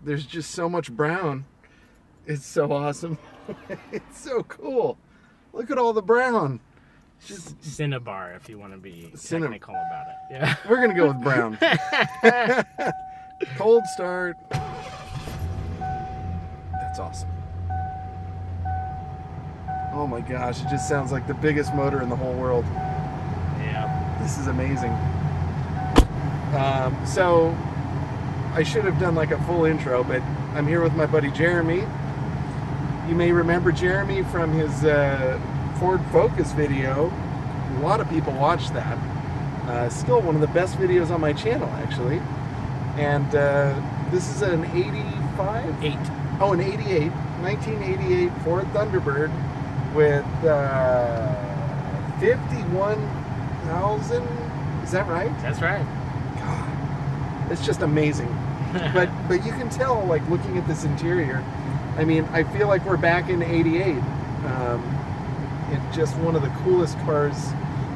there's just so much brown. It's so awesome. It's so cool. Look at all the brown. Just Cinnebar, if you want to be technical about it. Yeah. We're going to go with brown. Cold start. That's awesome. Oh my gosh, it just sounds like the biggest motor in the whole world. Yeah. This is amazing. So, I should have done like a full intro, but I'm here with my buddy Jeremy. You may remember Jeremy from his Ford Focus video. A lot of people watch that. Still one of the best videos on my channel, actually. And this is an 85? 8. Oh, an 88. 1988 Ford Thunderbird with 51,000. Is that right? That's right. God, it's just amazing. but you can tell, like, looking at this interior, I mean, I feel like we're back in 88. It's just one of the coolest cars.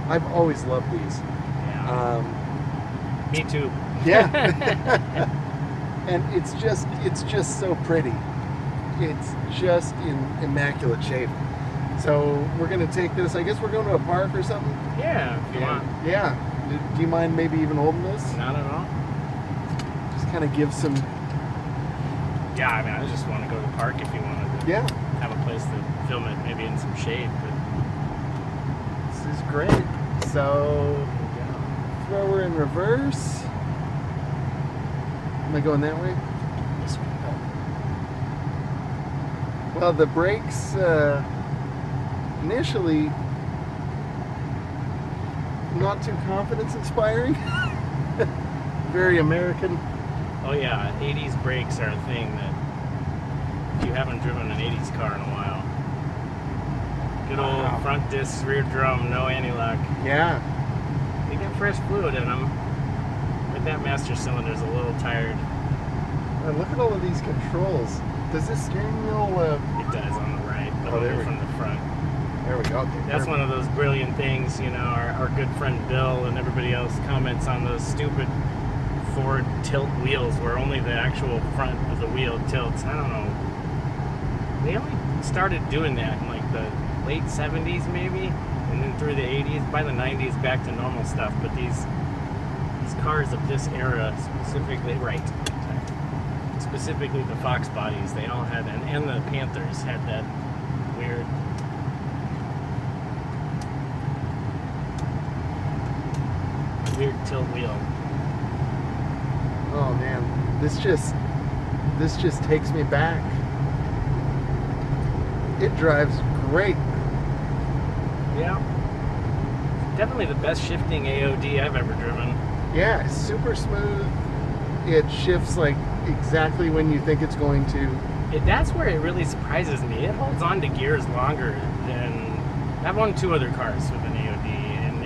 I've always loved these. Yeah. Me too. Yeah. And it's just so pretty. It's just in immaculate shape. So we're gonna take this. I guess we're going to a park or something. Yeah, if you want. Yeah. Do you mind maybe even holding this? Not at all. Just kind of give some. Yeah, I mean, I just want to go to the park if you wanted to. Have a place to film it, maybe in some shade. But this is great. So throw her in reverse. Am I going that way? This way. Well, the brakes initially not too confidence-inspiring. Very American. Oh yeah, 80s brakes are a thing that if you haven't driven an 80s car in a while. Good old front discs, rear drum, no anti-lock. Yeah. They get fresh fluid in them. But that master cylinder's a little tired. Look at all of these controls. Does this steering wheel... It does on the right, but there from the front. There we go. Okay, that's one of those brilliant things, you know, our good friend Bill and everybody else comments on those stupid Ford tilt wheels where only the actual front of the wheel tilts. I don't know. They only started doing that in like the late 70s maybe, and then through the 80s. By the 90s back to normal stuff, but these cars of this era specifically the Fox bodies, they all had, and the Panthers had that weird tilt wheel. Oh man, this just takes me back. It drives great. Yeah. Definitely the best shifting AOD I've ever driven. Yeah, it's super smooth. It shifts like exactly when you think it's going to. That's where it really surprises me. It holds on to gears longer than... I've owned 2 other cars with an AOD, and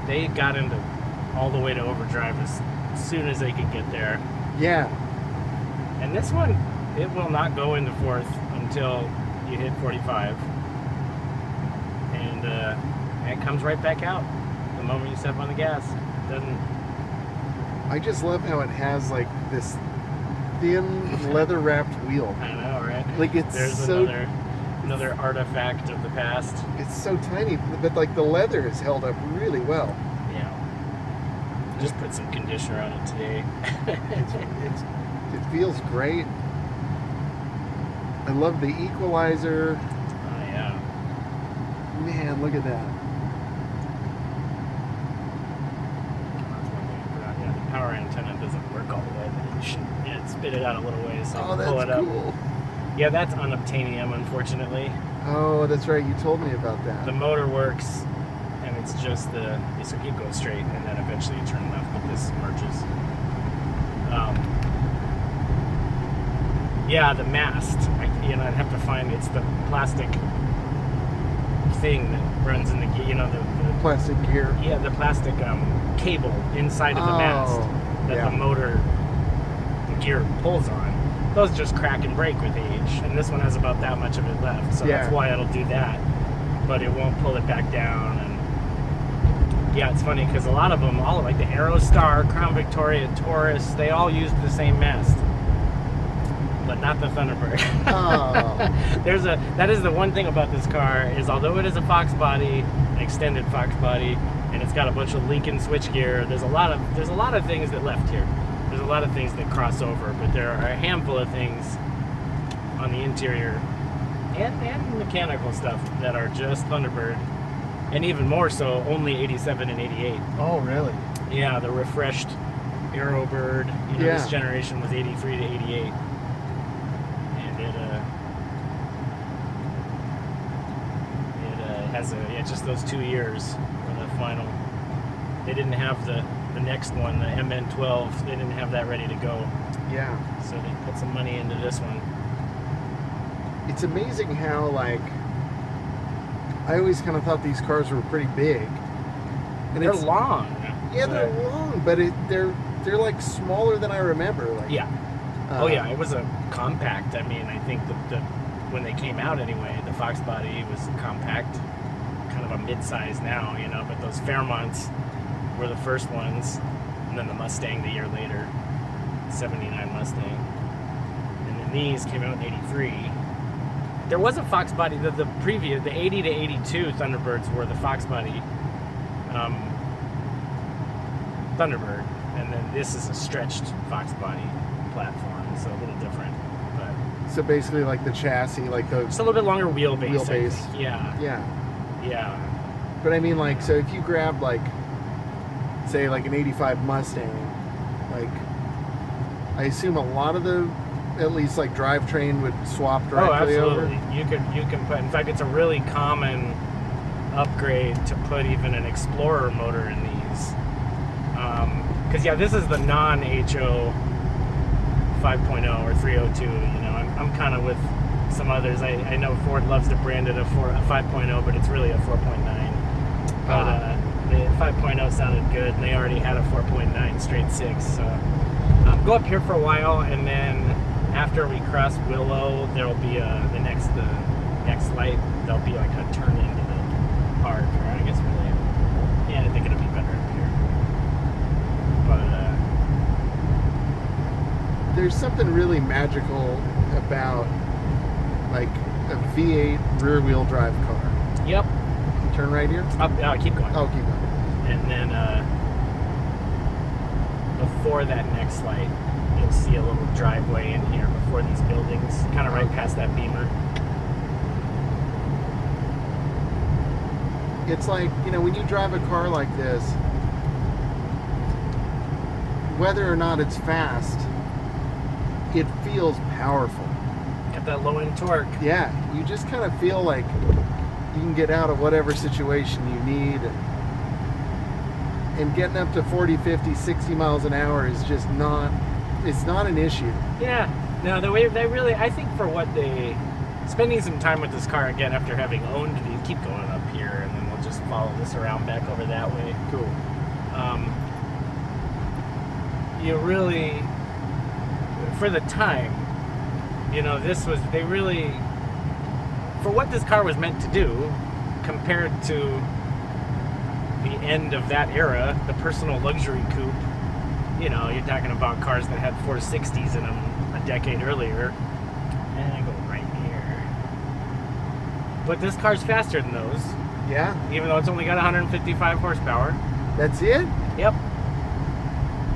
they got into all the way to overdrive as soon as they could get there. Yeah. And this one, it will not go into 4th until you hit 45. And it comes right back out the moment you step on the gas. It doesn't... I just love how it has like this thin leather wrapped wheel. I know, right? Like There's so another artifact of the past. It's so tiny, but like the leather is held up really well. Yeah. Just put some conditioner on it today. It feels great. I love the equalizer. Oh yeah. Man, look at that. Power antenna doesn't work all the way, but it should spit it out a little ways so oh, you can pull it up. Cool. Yeah, that's unobtainium, unfortunately. Oh, that's right. You told me about that. The motor works, and it's just so keep going straight, and then eventually you turn left, but this merges. Yeah, the mast. I'd have to find it's the plastic thing that runs in the the plastic gear. Yeah, the plastic cable inside of the mast that the motor gear pulls on. Those just crack and break with age, and this one has about that much of it left, so that's why it'll do that. But it won't pull it back down, and Yeah, it's funny because a lot of them, all like the Aerostar, Crown Victoria, Taurus, they all used the same mast, but not the Thunderbird. Oh. That is the one thing about this car is although it is a Fox body, an extended Fox body, and it's got a bunch of Lincoln switchgear, there's a lot of things that left here. There's a lot of things that cross over, but there are a handful of things on the interior and mechanical stuff that are just Thunderbird. And even more so, only 87 and 88. Oh, really? Yeah, the refreshed Aerobird. You know, Yeah. this generation was 83 to 88. And it has just those 2 years for the final. They didn't have the next one, the MN12. They didn't have that ready to go. Yeah. So they put some money into this one. It's amazing how, like, I always kind of thought these cars were pretty big. And They're long. Yeah, they're long, but they're like smaller than I remember. Like, Yeah. Oh yeah, it was a compact. I mean, I think the when they came out anyway, the Fox body was compact, kind of a mid-size now, you know. But those Fairmonts were the first ones, and then the Mustang the year later, '79 Mustang, and then these came out in '83. There was a Fox body. The previous, the 80 to 82 Thunderbirds were the Fox body Thunderbird, and then this is a stretched Fox body platform, so a little different. But so basically, like the chassis, like the it's a little bit longer wheelbase. I Wheelbase. think. Yeah. yeah. Yeah. But I mean, like, so if you grab like, say, like an '85 Mustang, like, I assume a lot of the, at least like drivetrain would swap directly over. You can put. In fact, it's a really common upgrade to put even an Explorer motor in these. Because yeah, this is the non-HO 5.0 or 302. You know, I'm kind of with some others. I know Ford loves to brand it a 5.0, but it's really a 4.9. But the 5.0 sounded good, and they already had a 4.9 straight six. So go up here for a while, and then after we cross Willow, there'll be the next light. There'll be like a turn into the park, or I guess really. Yeah, I think it'll be better up here. But There's something really magical about like a V8 rear-wheel drive car. yep. Turn right here. Keep going. Oh, keep going. And then before that next light, you'll see a little driveway in here before these buildings, kind of right past that Beamer. It's like, you know, when you drive a car like this, whether or not it's fast, it feels powerful. Got that low end torque. Yeah, you just kind of feel like you can get out of whatever situation you need. And getting up to 40, 50, 60 miles an hour is just not, it's not an issue. Yeah. No, the way they really, I think for what they, spending some time with this car again after having owned these, keep going up here, and then we'll just follow this around back over that way. Cool. You really, for the time, you know, this was, they really, for what this car was meant to do, compared to the end of that era, the personal luxury coupe, you know, you're talking about cars that had 460s in them a decade earlier. And I go right here. But this car's faster than those, Yeah, even though it's only got 155 horsepower. that's it? Yep.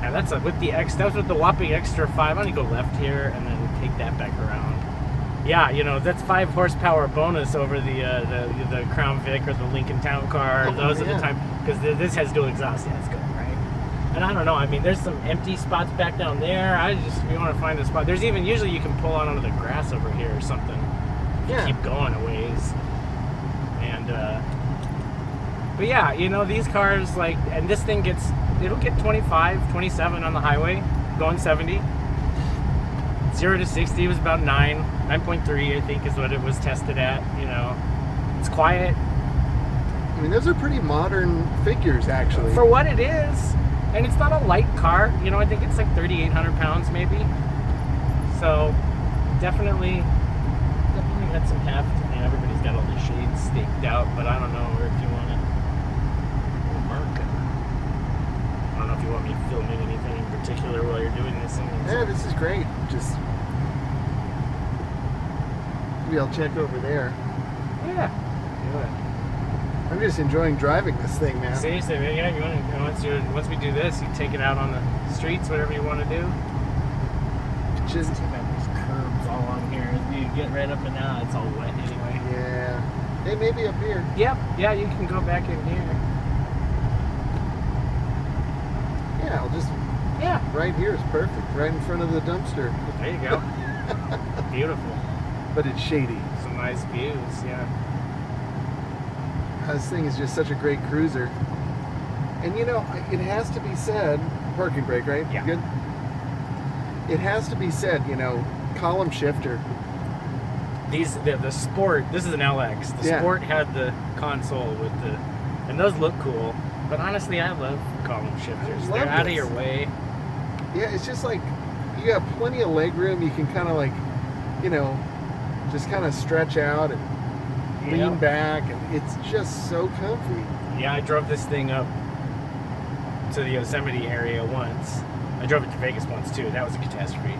And that's with the whopping extra 5. I'm gonna go left here and then take that back around. Yeah, you know, that's 5 horsepower bonus over the Crown Vic or the Lincoln Town Car. Oh, Those are the man. time, because this has dual exhaust. Yeah, it's good, right? And I don't know. I mean, there's some empty spots back down there. If you want to find a spot, there's even usually you can pull out onto the grass over here or something. Yeah. Keep going a ways. And but yeah, you know, these cars, like, and this thing it'll get 25, 27 on the highway, going 70. 0 to 60 was about 9.3, I think, is what it was tested at. You know, it's quiet I mean, those are pretty modern figures, actually. for what it is, and it's not a light car. You know, I think it's like 3,800 pounds, maybe. So definitely got some heft. I mean, everybody's got all the shades staked out, but I don't know if you want to mark it. don't know if you want me filming anything in particular while you're doing this. Yeah, this is great. Just maybe I'll check over there. Yeah, do it. I'm just enjoying driving this thing, man. Seriously, man. Yeah, you want to, once we do this, you take it out on the streets, whatever you want to do. Just check out these curbs all on here. You get right up and down, it's all wet anyway. yeah. Hey, maybe up here. Yep. Yeah, you can go back in here. Yeah, I'll just. Yeah. Right here is perfect. Right in front of the dumpster. There you go. Beautiful. But it's shady. Some nice views. Yeah. This thing is just such a great cruiser. And you know, it has to be said, parking brake, right? Yeah. Good? It has to be said, you know, column shifter. The Sport, this is an LX. The Yeah. Sport had the console with the, and those look cool. But honestly, I love column shifters. I love They're out of this. your way. Yeah, it's just like, you got plenty of leg room. You can kind of like, you know, just kind of stretch out and lean back. And it's just so comfy. Yeah, I drove this thing up to the Yosemite area once. I drove it to Vegas once too. That was a catastrophe.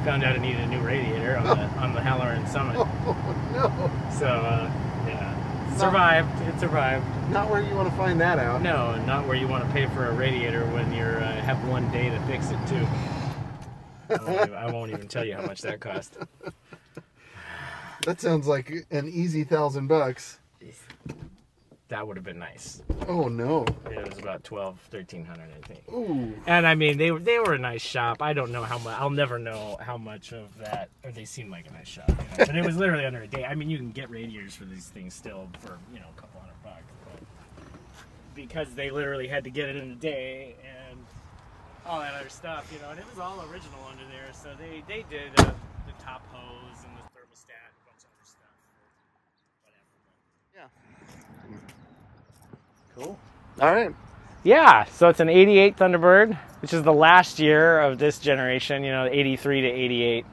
Found out I needed a new radiator on the Halloran Summit. Oh, no. So, yeah. Survived. It survived. Not where you want to find that out. No, not where you want to pay for a radiator when you're have one day to fix it too. I won't even tell you how much that cost. That sounds like an easy $1,000. That would have been nice. Oh no. It was about $1,300, I think. Ooh. And I mean, they were a nice shop. I don't know how much. I'll never know how much of that. Or they seem like a nice shop. You know? But it was literally under a day. I mean, you can get radiators for these things still for a couple $100. But because they literally had to get it in a day and all that other stuff, and it was all original under there. So they did the top hose and the thermostat, a bunch of other stuff, whatever. Yeah. Cool. All right. Yeah, so it's an 88 Thunderbird, which is the last year of this generation, 83 to 88.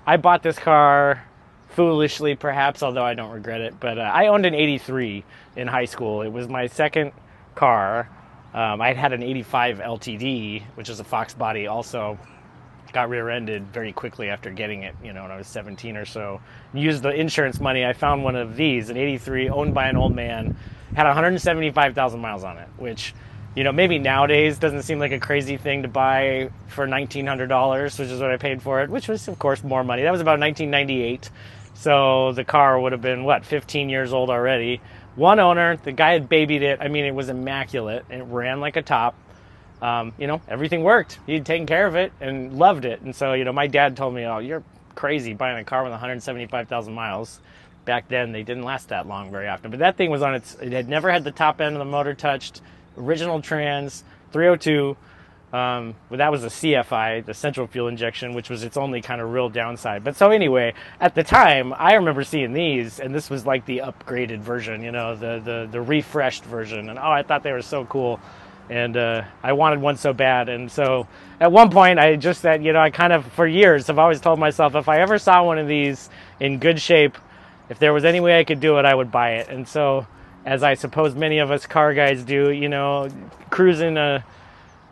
I bought this car foolishly, perhaps, although I don't regret it. But I owned an 83 in high school. It was my second car. I had an 85 LTD, which is a Fox body, also got rear-ended very quickly after getting it, when I was 17 or so. Used the insurance money. I found one of these, an 83, owned by an old man. Had 175,000 miles on it, which, maybe nowadays doesn't seem like a crazy thing to buy for $1,900, which is what I paid for it, which was, of course, more money. That was about 1998. So the car would have been, 15 years old already. One owner, the guy had babied it. I mean, it was immaculate. It ran like a top. Everything worked. He'd taken care of it and loved it. And so, my dad told me, oh, you're crazy buying a car with 175,000 miles. Back then, they didn't last that long very often. But that thing was it had never had the top end of the motor touched. Original trans, 302. Well, that was a CFI, the central fuel injection, which was its only kind of real downside. But so anyway, at the time, I remember seeing these, and this was like the upgraded version, the refreshed version. And I thought they were so cool. And I wanted one so bad. And so at one point, I just said, I kind of, for years, have always told myself, if I ever saw one of these in good shape, if there was any way I could do it, I would buy it. And so, as I suppose many of us car guys do, cruising a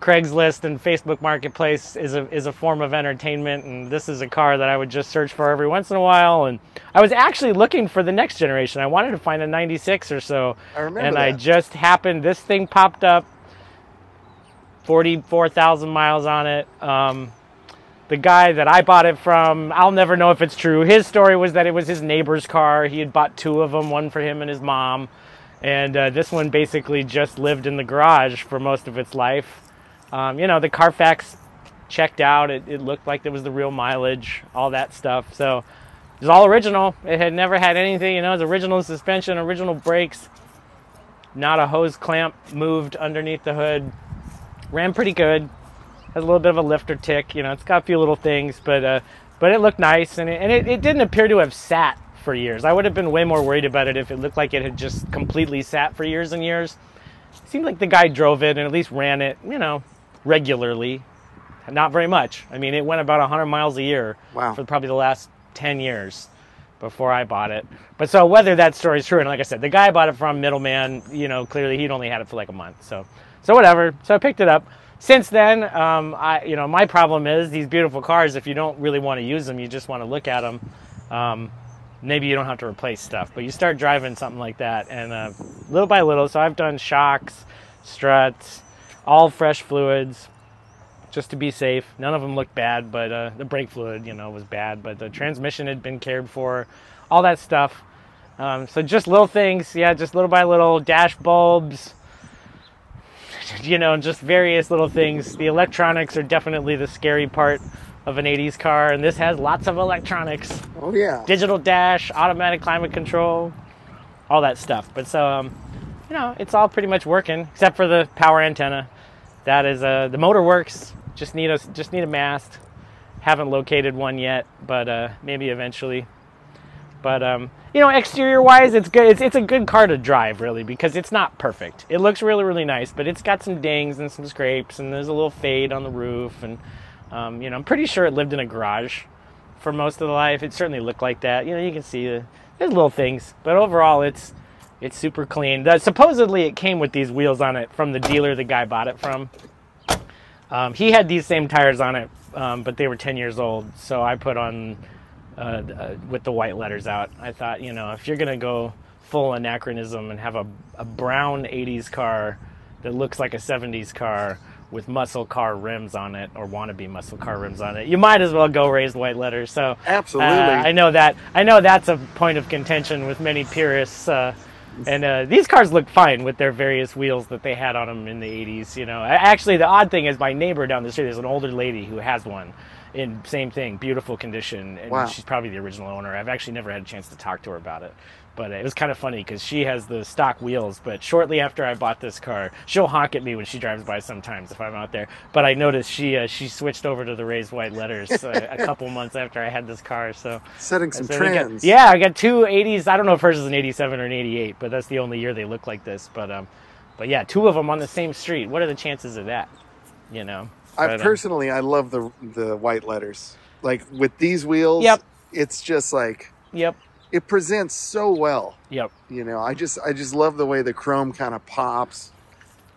Craigslist and Facebook Marketplace is a form of entertainment. And this is a car that I would just search for every once in a while. And I was actually looking for the next generation. I wanted to find a 96 or so. I remember and that. I just happened, this thing popped up, 44,000 miles on it. The guy that I bought it from, I'll never know if it's true. His story was that it was his neighbor's car. He had bought two of them, one for him and his mom. And this one basically just lived in the garage for most of its life. The Carfax checked out. It looked like there was the real mileage, all that stuff. So it was all original. It had never had anything, it was original suspension, original brakes. Not a hose clamp moved underneath the hood. Ran pretty good. Has a little bit of a lifter tick, it's got a few little things, but it looked nice, and it didn't appear to have sat for years. I would have been way more worried about it if it looked like it had just completely sat for years and years. It seemed like the guy drove it and at least ran it, regularly. Not very much. I mean, it went about 100 miles a year for probably the last 10 years before I bought it. But so whether that story's true, and like I said, the guy I bought it from, middleman, clearly he'd only had it for like a month, so whatever. So I picked it up. since then, my problem is these beautiful cars, if you don't really want to use them, you just want to look at them, maybe you don't have to replace stuff. But you start driving something like that, and little by little, so I've done shocks, struts, all fresh fluids, just to be safe. None of them looked bad, but the brake fluid, was bad. But the transmission had been cared for, all that stuff. So just little things, just little by little, dash bulbs, just various little things. The electronics are definitely the scary part of an 80s car, and this has lots of electronics. Oh, yeah. Digital dash, automatic climate control, all that stuff. But so, it's all pretty much working, except for the power antenna. That is, the motor works, just need a mast. Haven't located one yet, but maybe eventually. But, exterior-wise, it's good. It's a good car to drive, really, because it's not perfect. It looks really, really nice, but it's got some dings and some scrapes, and there's a little fade on the roof. And, I'm pretty sure it lived in a garage for most of the life. It certainly looked like that. You can see there's little things. But overall, it's super clean. Supposedly, it came with these wheels on it from the dealer the guy bought it from. He had these same tires on it, but they were 10 years old, so I put on... with the white letters out. I thought, if you're going to go full anachronism and have a brown 80s car that looks like a 70s car with muscle car rims on it, or wannabe muscle car rims on it, you might as well go raised white letters. So absolutely. I know that's a point of contention with many purists. And these cars look fine with their various wheels that they had on them in the 80s. Actually, the odd thing is my neighbor down the street, there's an older lady who has one. In same thing, beautiful condition, and wow. She's probably the original owner. I've actually never had a chance to talk to her about it, but it was kind of funny because she has the stock wheels, but shortly after I bought this car, she'll honk at me when she drives by sometimes if I'm out there, but I noticed she switched over to the raised white letters a couple months after I had this car, so... Setting some trends. I got two 80s, I don't know if hers is an 87 or an 88, but that's the only year they look like this, but yeah, two of them on the same street. What are the chances of that, Personally, I love the white letters. Like with these wheels, it's just like it presents so well. Yep. I just love the way the chrome kind of pops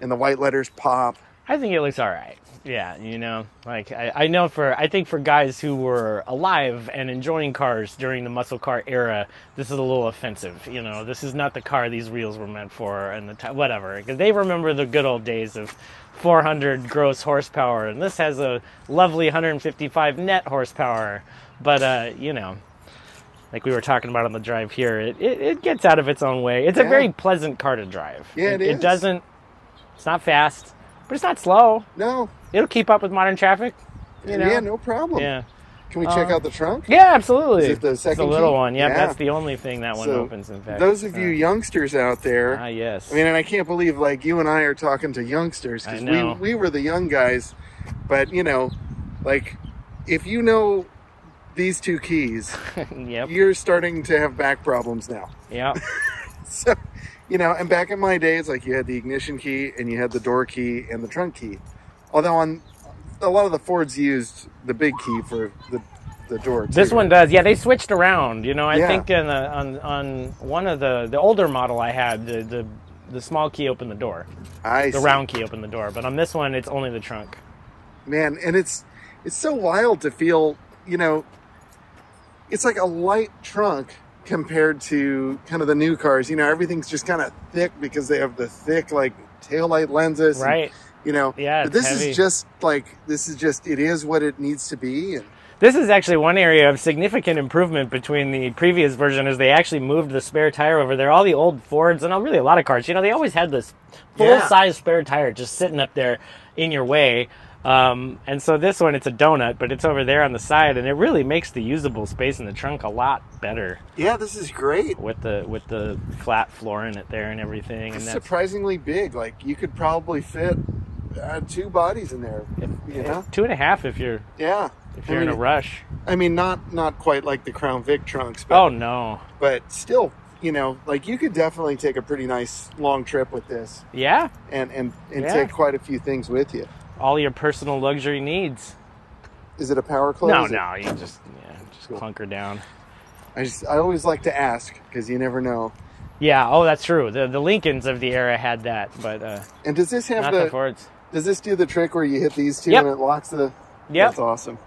and the white letters pop. I think it looks all right. Yeah, I think for guys who were alive and enjoying cars during the muscle car era, this is a little offensive. This is not the car these wheels were meant for, and whatever, because they remember the good old days of 400 gross horsepower, and this has a lovely 155 net horsepower. But like we were talking about on the drive here, it gets out of its own way. It's a very pleasant car to drive. Yeah, it is. It's not fast, but it's not slow. No. It'll keep up with modern traffic. Yeah, no problem. Yeah. Can we check out the trunk? Yeah, absolutely. Is it the second it's a little key? one. Yep, that's the only thing that one opens, in fact. Those of you youngsters out there. Yes. I mean, and I can't believe, you and I are talking to youngsters, because we were the young guys. But, if you know these two keys, you're starting to have back problems now. Yeah. So, and back in my days, you had the ignition key, and you had the door key, and the trunk key. Although on a lot of the Fords used the big key for the door too. This one does. Yeah, they switched around. I think on one of the older model I had, the small key opened the door. The round key opened the door. But on this one, it's only the trunk. Man, and it's so wild to feel, it's like a light trunk compared to kind of the new cars. everything's just kind of thick because they have the thick taillight lenses. Right. Yeah, but this is just it is what it needs to be. And this is actually one area of significant improvement between the previous version, is they actually moved the spare tire over there. All the old Fords and really a lot of cars, they always had this full-size spare tire just sitting up there in your way. And so this one, it's a donut, but it's over there on the side, and it really makes the usable space in the trunk a lot better. Yeah, this is great. With the flat floor in it there and everything. It's surprisingly big. You could probably fit 2 bodies in there. 2.5 if you're in a rush. I mean, not quite like the Crown Vic trunks. But, oh no! But still, you could definitely take a pretty nice long trip with this. Yeah. And take quite a few things with you. All your personal luxury needs. Is it a power close? No, you just clunk her down. I always like to ask, because you never know. Yeah, that's true. The Lincolns of the era had that, but and does this have not the Fords? Does this do the trick where you hit these two Yep. and it locks the... Yep. That's awesome.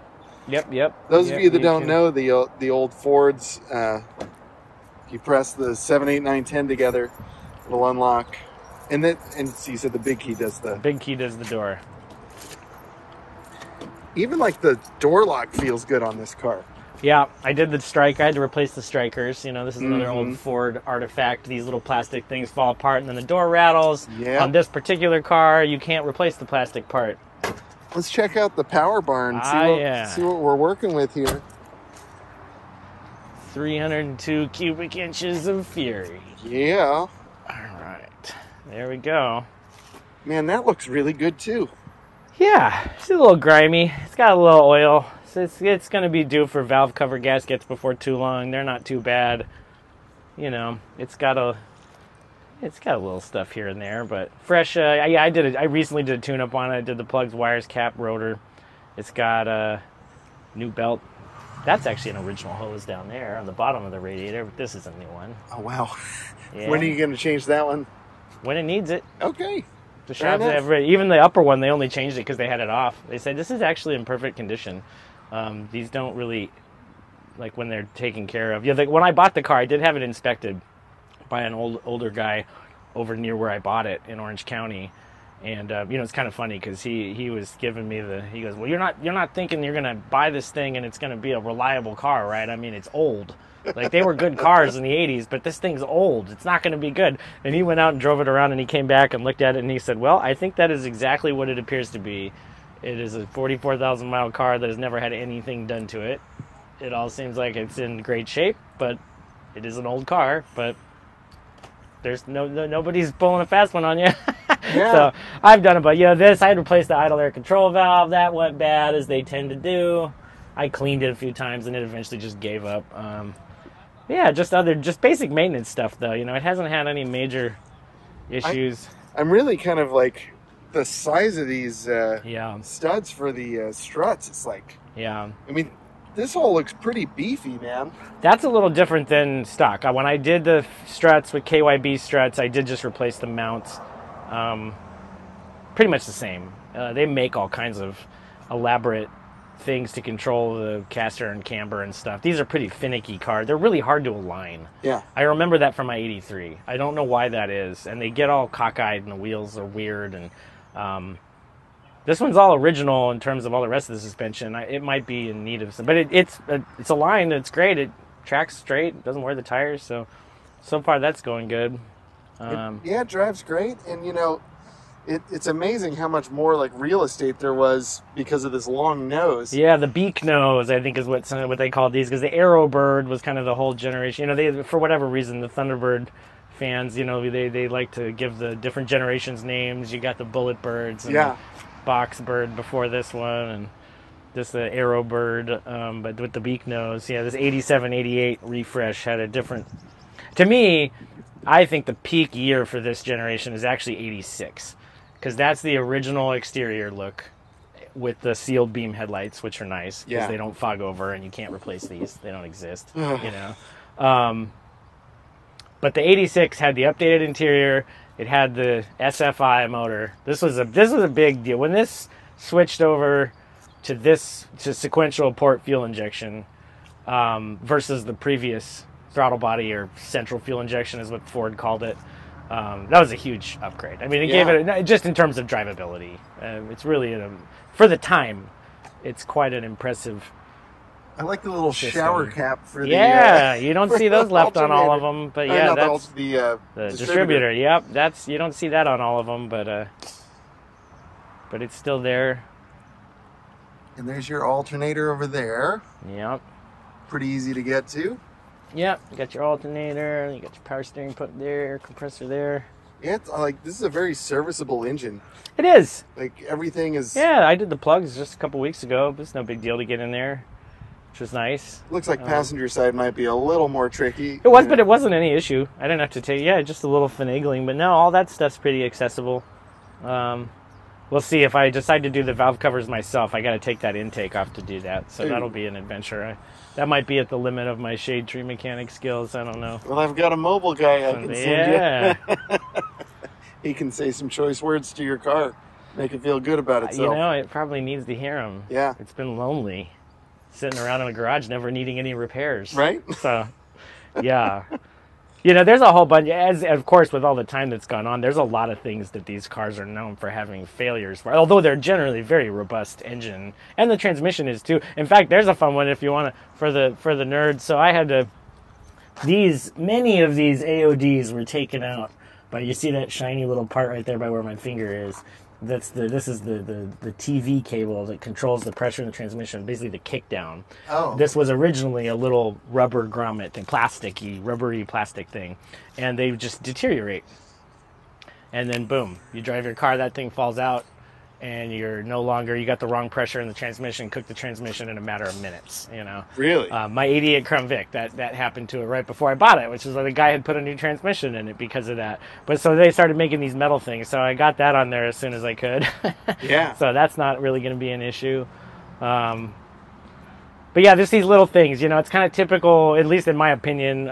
Yep. Those of you that don't can- know, the old Fords, you press the 7, 8, 9, 10 together, it'll unlock. And so you said the big key does the... Big key does the door. Even like the door lock feels good on this car. Yeah, I did the strike. I had to replace the strikers. You know, this is another old Ford artifact. These little plastic things fall apart and then the door rattles. Yeah. On this particular car, you can't replace the plastic part. Let's check out the power barn. See what we're working with here. 302 cubic inches of fury. Yeah. All right. There we go. Man, that looks really good too. Yeah, it's a little grimy. It's got a little oil. So it's going to be due for valve cover gaskets before too long. They're not too bad. You know, it's got a little stuff here and there, but fresh. I recently did a tune-up on it. I did the plugs, wires, cap, rotor. It's got a new belt. That's actually an original hose down there on the bottom of the radiator, but this is a new one. Oh, wow. Yeah. When are you going to change that one? When it needs it. Okay. The shafts, even the upper one, they only changed it because they had it off. They said this is actually in perfect condition. These don't really, like when they're taken care of. Yeah, when I bought the car, I did have it inspected by an older guy over near where I bought it in Orange County. And you know, it's kind of funny because he was giving me he goes, well, you're not thinking you're gonna buy this thing and it's gonna be a reliable car, right? I mean, it's old. Like, they were good cars in the 80s, but this thing's old. It's not going to be good. And he went out and drove it around, and he came back and looked at it, and he said, well, I think that is exactly what it appears to be. It is a 44,000-mile car that has never had anything done to it. It all seems like it's in great shape, but it is an old car, but there's nobody's pulling a fast one on you. Yeah. So I've done it, but yeah, I had to replace the idle air control valve. That went bad, as they tend to do. I cleaned it a few times, and it eventually just gave up. Yeah, just basic maintenance stuff, though. You know, it hasn't had any major issues. I'm really kind of like the size of these studs for the struts. It's like, yeah. I mean, this all looks pretty beefy, man. That's a little different than stock. When I did the struts with KYB struts, I did just replace the mounts. Pretty much the same. They make all kinds of elaborate things to control the caster and camber and stuff. These are pretty finicky cars. They're really hard to align. Yeah. I remember that from my 83. I don't know why that is. And they get all cockeyed and the wheels are weird. And this one's all original in terms of all the rest of the suspension. It might be in need of some, but it's aligned. It's great. It tracks straight. It doesn't wear the tires. So far that's going good. It drives great. And, you know, it's amazing how much more like real estate there was because of this long nose. Yeah, the beak nose, I think, is what they called these, because the Arrowbird was kind of the whole generation. You know, for whatever reason, the Thunderbird fans, you know, they like to give the different generations names. You got the Bullet Birds and the Box Bird before this one, and this the Arrowbird, but with the beak nose. Yeah, this 87, 88 refresh had a different... To me, I think the peak year for this generation is actually 86. Because that's the original exterior look with the sealed beam headlights, which are nice because they don't fog over and you can't replace these. They don't exist, you know. But the 86 had the updated interior. It had the SFI motor. This was a big deal. When this switched over to sequential port fuel injection versus the previous throttle body or central fuel injection is what Ford called it. That was a huge upgrade. I mean, it gave it, just in terms of drivability, it's really, for the time, it's quite an impressive I like the little system. shower cap for the... Yeah, you don't see those left on all of them, but yeah, that's the distributor. Yep, you don't see that on all of them, but it's still there. And there's your alternator over there. Yep. Pretty easy to get to. Yep, you got your alternator, you got your power steering put there, compressor there. Yeah, it's like, this is a very serviceable engine. It is. Like, everything is... Yeah, I did the plugs just a couple weeks ago. It's no big deal to get in there, which was nice. Looks like passenger side might be a little more tricky. It was, but it wasn't any issue. I didn't have to take... Yeah, just a little finagling, but no, all that stuff's pretty accessible. We'll see if I decide to do the valve covers myself. I got to take that intake off to do that, so that'll be an adventure. That might be at the limit of my shade tree mechanic skills. I don't know. Well, I've got a mobile guy I can send you. Yeah. He can say some choice words to your car. Make it feel good about itself. You know, it probably needs to hear them. Yeah. It's been lonely, sitting around in a garage, never needing any repairs. Right? So, yeah. You know, there's a whole bunch, as of course, with all the time that's gone on, there's a lot of things that these cars are known for having failures for, although they're generally very robust engine, and the transmission is too. In fact, there's a fun one if you want to, for the nerds. So I had to, many of these AODs were taken out, but you see that shiny little part right there by where my finger is. This is the TV cable that controls the pressure in the transmission, basically the kickdown. Oh. This was originally a little rubber grommet thing, rubbery plastic thing, and they just deteriorate. And then boom, you drive your car, that thing falls out, and you're no longer, you got the wrong pressure in the transmission, cook the transmission in a matter of minutes, you know. Really? My 88 Crown Vic, that happened to it right before I bought it, which is why the guy had put a new transmission in it because of that. But so they started making these metal things, so I got that on there as soon as I could. Yeah. So that's not really going to be an issue. But yeah, just these little things, you know, it's kind of typical, at least in my opinion.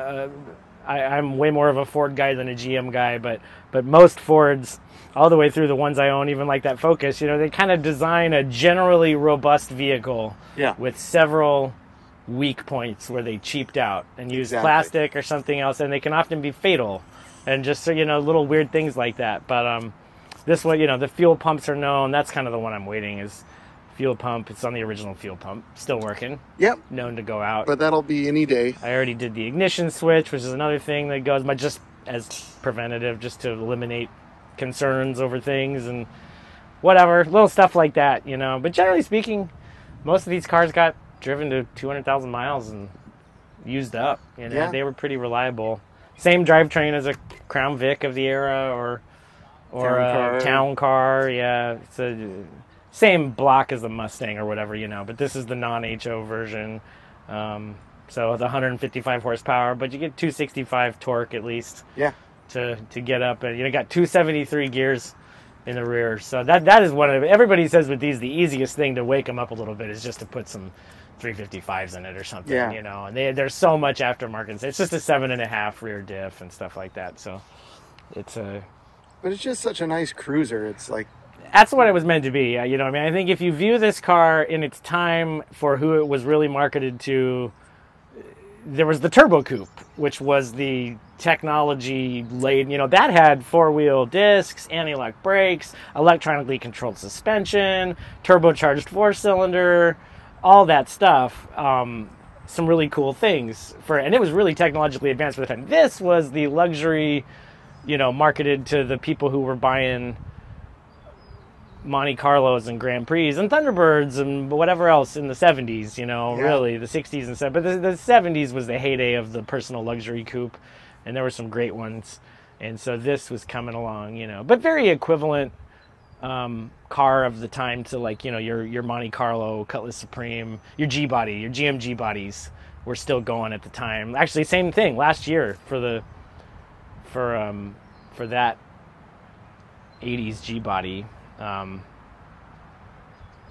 I'm way more of a Ford guy than a GM guy, but most Fords, all the way through the ones I own, even like that Focus, you know, they kind of design a generally robust vehicle with several weak points where they cheaped out and used plastic or something else, and they can often be fatal, and just, you know, little weird things like that. But this one, you know, the fuel pumps are known. That's kind of the one I'm waiting is fuel pump. It's on the original fuel pump, still working. Yep. Known to go out. But that'll be any day. I already did the ignition switch, which is another thing that goes, but just as preventative, just to eliminate concerns over things and whatever, little stuff like that, you know. But generally speaking, most of these cars got driven to 200,000 miles and used up, you know. They were pretty reliable. Same drivetrain as a Crown Vic of the era or a town car. Yeah, it's a same block as the Mustang or whatever, you know, but this is the non-HO version. So the 155 horsepower, but you get 265 torque at least. Yeah. To get up, and you know, got 273 gears in the rear. So that is one of, everybody says with these, the easiest thing to wake them up a little bit is just to put some 355s in it or something, you know. And there's so much aftermarket. It's just a 7.5 rear diff and stuff like that. So it's a. But it's just such a nice cruiser. It's like. That's what it was meant to be. You know, I mean, I think if you view this car in its time for who it was really marketed to, there was the Turbo Coupe, which was the technology laid, you know, that had 4-wheel discs, anti-lock brakes, electronically controlled suspension, turbocharged 4-cylinder, all that stuff. Some really cool things and it was really technologically advanced for the time. This was the luxury, you know, marketed to the people who were buying Monte Carlos and Grand Prix and Thunderbirds and whatever else in the 70s, you know, really the 60s and 70s. But the 70s was the heyday of the personal luxury coupe, and there were some great ones. And so this was coming along, you know, but very equivalent car of the time to, like, you know, your Monte Carlo, Cutlass Supreme, your G-body, your GMG bodies were still going at the time. Actually, same thing last year for that 80s G-body. A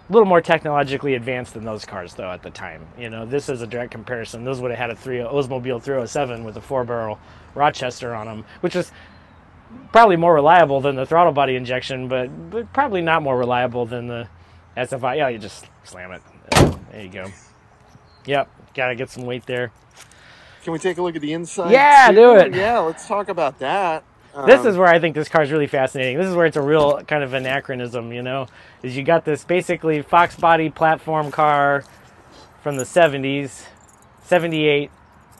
little more technologically advanced than those cars, though, at the time. You know, this is a direct comparison. Those would have had a Oldsmobile 307 with a 4-barrel Rochester on them, which was probably more reliable than the throttle body injection, but probably not more reliable than the SFI. Yeah, you just slam it. There you go. Yep, gotta get some weight there. Can we take a look at the inside? Yeah, do it. Yeah, let's talk about that. This is where I think this car is really fascinating. This is where it's a real kind of anachronism, you know, is you got this basically Fox body platform car from the 70s, 78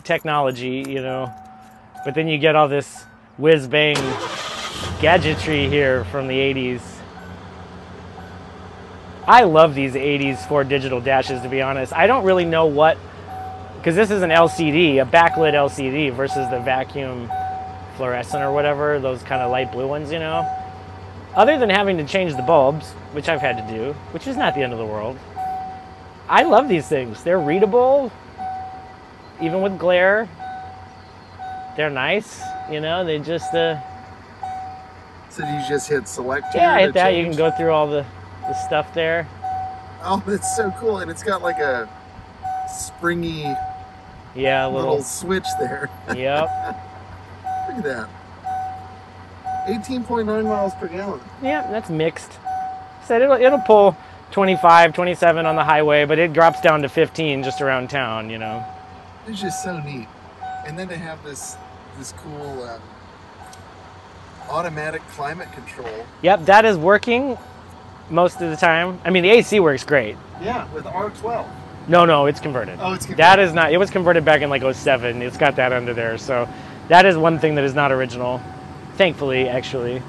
technology, you know, but then you get all this whiz-bang gadgetry here from the 80s. I love these 80s Ford digital dashes, to be honest. I don't really know what, because this is an LCD, a backlit LCD versus the vacuum fluorescent or whatever, those kind of light blue ones, you know. Other than having to change the bulbs, which I've had to do, which is not the end of the world, I love these things. They're readable, even with glare. They're nice, you know. They just so you just hit select here? Yeah, hit that. You can go through all the stuff there. Oh, that's so cool. And it's got like a springy little switch there. Yep. Look at that. 18.9 miles per gallon. Yeah, that's mixed. I said it'll pull 25, 27 on the highway, but it drops down to 15 just around town, you know. It's just so neat. And then to have this cool automatic climate control. Yep, that is working most of the time. I mean, the AC works great. Yeah, with R12. No, it's converted. Oh, it's converted. That is not. It was converted back in like 07. It's got that under there. So that is one thing that is not original. Thankfully, actually.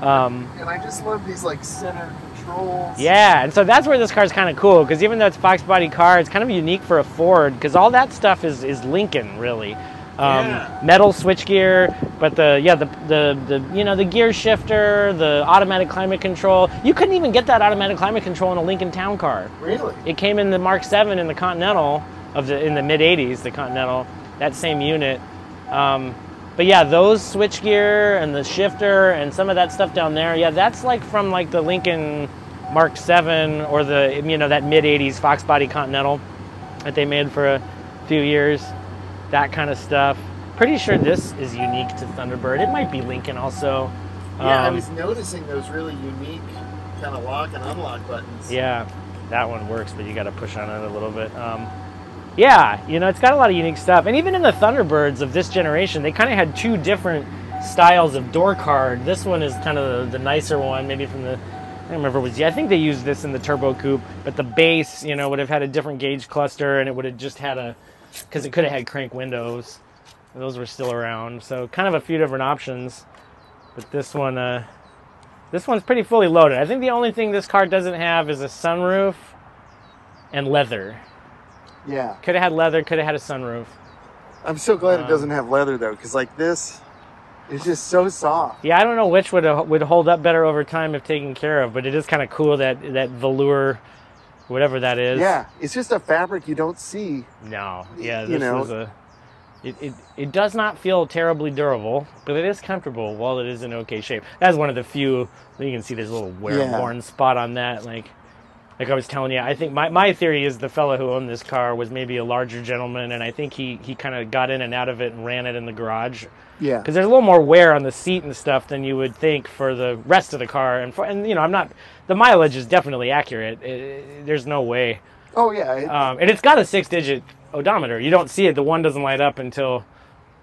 And I just love these like center controls. Yeah, and so that's where this car is kind of cool, because even though it's Fox body car, it's kind of unique for a Ford, because all that stuff is Lincoln, really. Metal switchgear, but the you know, the gear shifter, the automatic climate control. You couldn't even get that automatic climate control in a Lincoln Town Car. Really? It came in the Mark 7 in the Continental in the mid '80s, the Continental, that same unit. But yeah, those switchgear and the shifter and some of that stuff down there, yeah, that's like from like the Lincoln Mark 7 or the, you know, that mid '80s Fox body Continental that they made for a few years. That kind of stuff. Pretty sure this is unique to Thunderbird. It might be Lincoln also. Yeah, I was noticing those really unique kind of lock and unlock buttons. Yeah, that one works, but you got to push on it a little bit. Yeah, you know, it's got a lot of unique stuff. And even in the Thunderbirds of this generation, they kind of had two different styles of door card. This one is kind of the nicer one, maybe from the, I don't remember, I think they used this in the Turbo Coupe, but the base, you know, would have had a different gauge cluster, and it would have just had a, because it could have had crank windows. Those were still around, so kind of a few different options. But this one's pretty fully loaded. I think the only thing this car doesn't have is a sunroof and leather. Yeah. Could have had leather, could have had a sunroof. I'm so glad it doesn't have leather, though, because like this is just so soft. Yeah, I don't know which would hold up better over time if taken care of, but it is kind of cool that velour, whatever that is. Yeah, it's just a fabric you don't see. No, yeah, this is a... It does not feel terribly durable, but it is comfortable while it is in okay shape. That's one of the few, you can see there's a little worn spot on that. Like I was telling you, I think my theory is the fellow who owned this car was maybe a larger gentleman, and I think he kind of got in and out of it and ran it in the garage. Yeah. Because there's a little more wear on the seat and stuff than you would think for the rest of the car. And you know, the mileage is definitely accurate. There's no way. Oh, yeah. And it's got a 6-digit odometer. You don't see it. The one doesn't light up until,